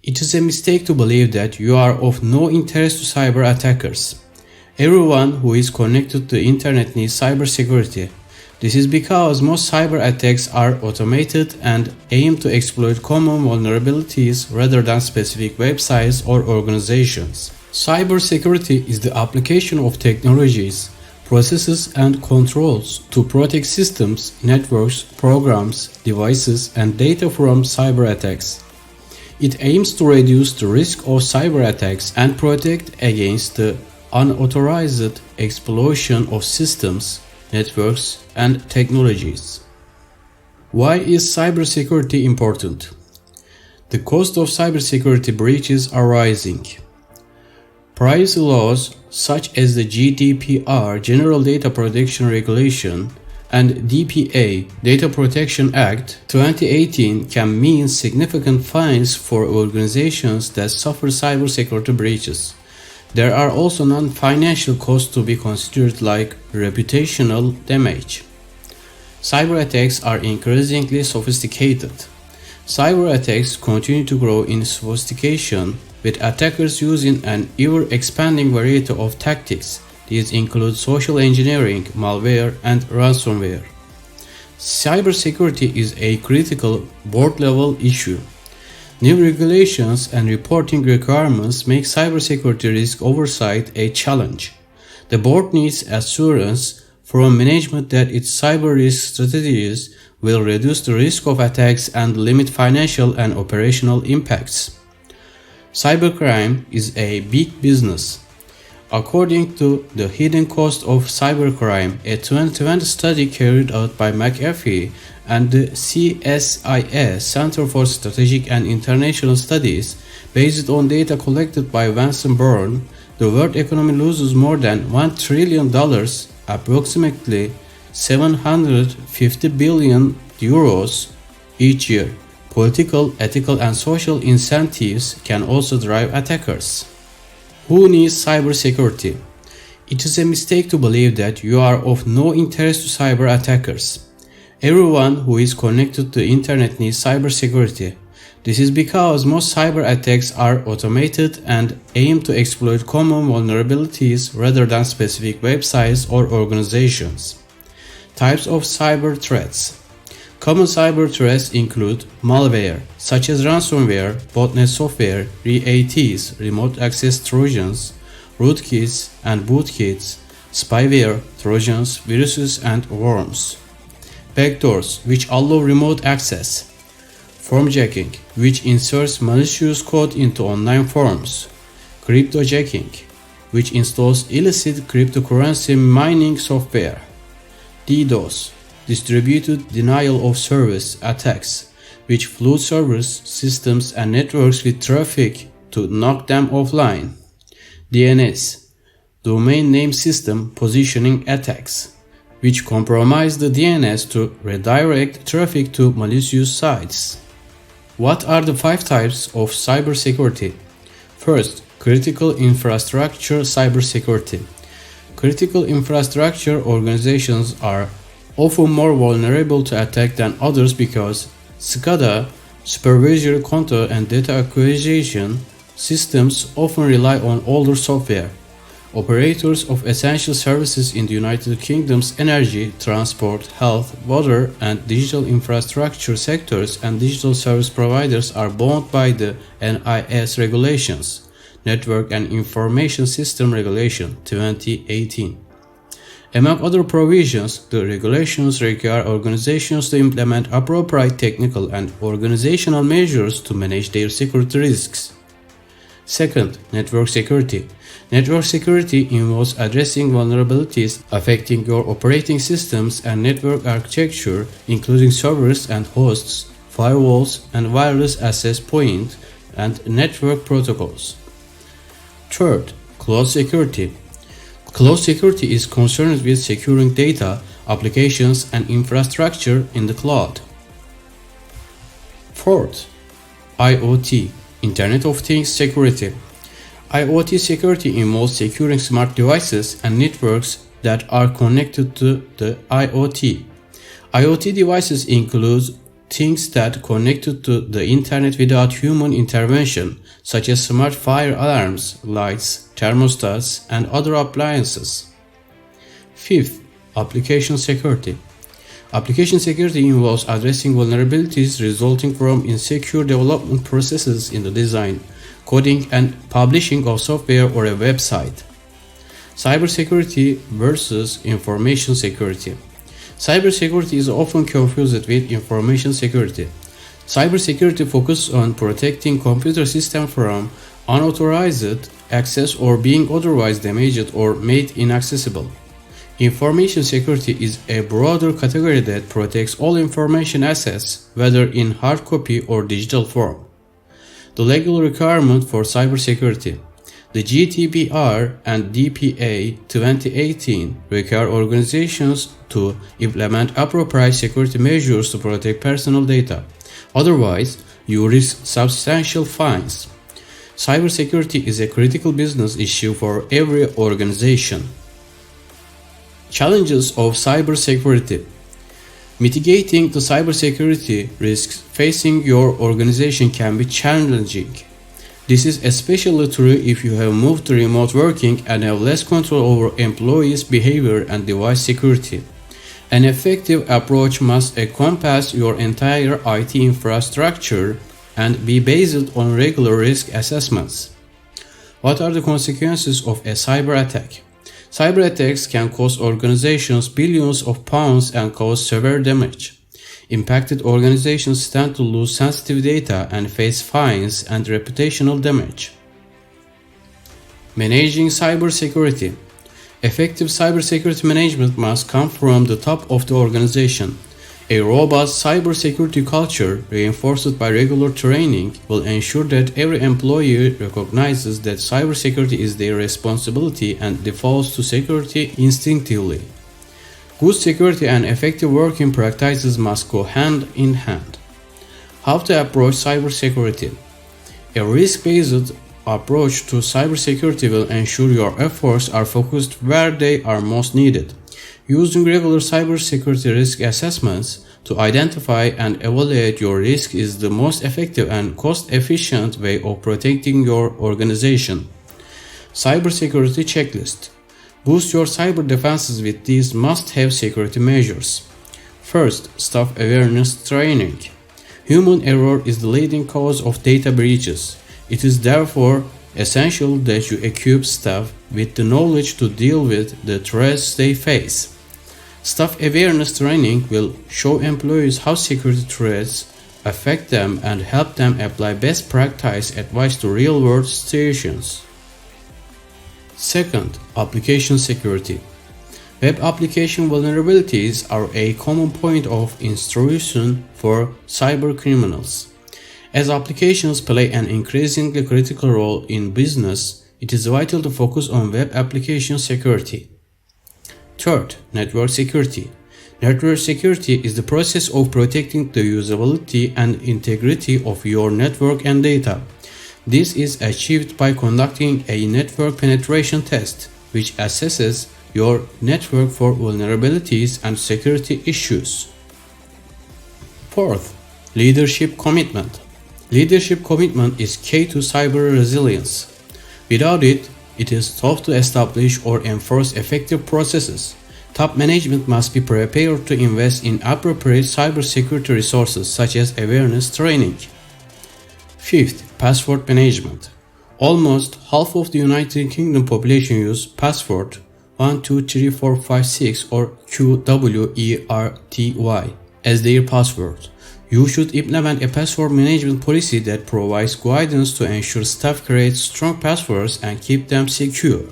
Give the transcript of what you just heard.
It is a mistake to believe that you are of no interest to cyber attackers. Everyone who is connected to the internet needs cybersecurity. This is because most cyber attacks are automated and aim to exploit common vulnerabilities rather than specific websites or organizations. Cybersecurity is the application of technologies, processes, and controls to protect systems, networks, programs, devices, and data from cyber attacks. It aims to reduce the risk of cyber attacks and protect against the unauthorized exploitation of systems, networks, and technologies. Why is cybersecurity important? The cost of cybersecurity breaches are rising. Privacy laws such as the GDPR General Data Protection Regulation and DPA Data Protection Act 2018 can mean significant fines for organizations that suffer cybersecurity breaches. There are also non-financial costs to be considered like reputational damage. Cyber attacks are increasingly sophisticated. Cyber attacks continue to grow in sophistication, with attackers using an ever-expanding variety of tactics. These include social engineering, malware, and ransomware. Cybersecurity is a critical board-level issue. New regulations and reporting requirements make cybersecurity risk oversight a challenge. The board needs assurance from management that its cyber risk strategies will reduce the risk of attacks and limit financial and operational impacts. Cybercrime is a big business. According to the hidden cost of cybercrime, a 2020 study carried out by McAfee and the CSIS Center for Strategic and International Studies, based on data collected by Vincent Byrne, the world economy loses more than $1 trillion, approximately 750 billion euros each year. Political, ethical, and social incentives can also drive attackers. Who needs cybersecurity? It is a mistake to believe that you are of no interest to cyber attackers. Everyone who is connected to the internet needs cybersecurity. This is because most cyber attacks are automated and aim to exploit common vulnerabilities rather than specific websites or organizations. Types of cyber threats. Common cyber threats include malware, such as ransomware, botnet software, RATs, remote access trojans, rootkits and bootkits, spyware, trojans, viruses, and worms. Backdoors, which allow remote access. Formjacking, which inserts malicious code into online forms. Cryptojacking, which installs illicit cryptocurrency mining software. DDoS, distributed denial of service attacks, which flood servers, systems, and networks with traffic to knock them offline. DNS, domain name system positioning attacks, which compromise the DNS to redirect traffic to malicious sites. What are the 5 types of cybersecurity? First, critical infrastructure cybersecurity. Critical infrastructure organizations are often more vulnerable to attack than others because SCADA, supervisory control, and data acquisition systems often rely on older software. Operators of essential services in the United Kingdom's energy, transport, health, water, and digital infrastructure sectors and digital service providers are bound by the NIS regulations, Network and Information System Regulation 2018. Among other provisions, the regulations require organizations to implement appropriate technical and organizational measures to manage their security risks. Second, network security. Network security involves addressing vulnerabilities affecting your operating systems and network architecture, including servers and hosts, firewalls and wireless access points, and network protocols. Third, cloud security. Cloud security is concerned with securing data, applications, and infrastructure in the cloud. Fourth, IoT, Internet of Things security. IoT security involves securing smart devices and networks that are connected to the IoT. IoT devices include things that connected to the internet without human intervention, such as smart fire alarms, lights, thermostats, and other appliances. Fifth, application security. Application security involves addressing vulnerabilities resulting from insecure development processes in the design, coding, and publishing of software or a website. Cybersecurity versus information security. Cybersecurity is often confused with information security. Cybersecurity focuses on protecting computer systems from unauthorized access or being otherwise damaged or made inaccessible. Information security is a broader category that protects all information assets, whether in hard copy or digital form. The legal requirement for cybersecurity. The GDPR and DPA 2018 require organizations to implement appropriate security measures to protect personal data. Otherwise, you risk substantial fines. Cybersecurity is a critical business issue for every organization. Challenges of cybersecurity. Mitigating the cybersecurity risks facing your organization can be challenging. This is especially true if you have moved to remote working and have less control over employees' behavior and device security. An effective approach must encompass your entire IT infrastructure and be based on regular risk assessments. What are the consequences of a cyber attack? Cyber attacks can cost organizations billions of pounds and cause severe damage. Impacted organizations stand to lose sensitive data and face fines and reputational damage. Managing cybersecurity. Effective cybersecurity management must come from the top of the organization. A robust cybersecurity culture, reinforced by regular training, will ensure that every employee recognizes that cybersecurity is their responsibility and defaults to security instinctively. Good security and effective working practices must go hand in hand. How to approach cybersecurity? A risk-based approach to cybersecurity will ensure your efforts are focused where they are most needed. Using regular cybersecurity risk assessments to identify and evaluate your risk is the most effective and cost-efficient way of protecting your organization. Cybersecurity checklist. Boost your cyber defenses with these must-have security measures. First, staff awareness training. Human error is the leading cause of data breaches. It is therefore essential that you equip staff with the knowledge to deal with the threats they face. Staff awareness training will show employees how security threats affect them and help them apply best practice advice to real-world situations. Second, application security. Web application vulnerabilities are a common point of intrusion for cyber criminals. As applications play an increasingly critical role in business, it is vital to focus on web application security. Third, network security. Network security is the process of protecting the usability and integrity of your network and data. This is achieved by conducting a network penetration test, which assesses your network for vulnerabilities and security issues. Fourth, leadership commitment. Leadership commitment is key to cyber resilience. Without it, it is tough to establish or enforce effective processes. Top management must be prepared to invest in appropriate cybersecurity resources such as awareness training. Fifth, password management. Almost half of the United Kingdom population use password 123456 or QWERTY as their password. You should implement a password management policy that provides guidance to ensure staff create strong passwords and keep them secure.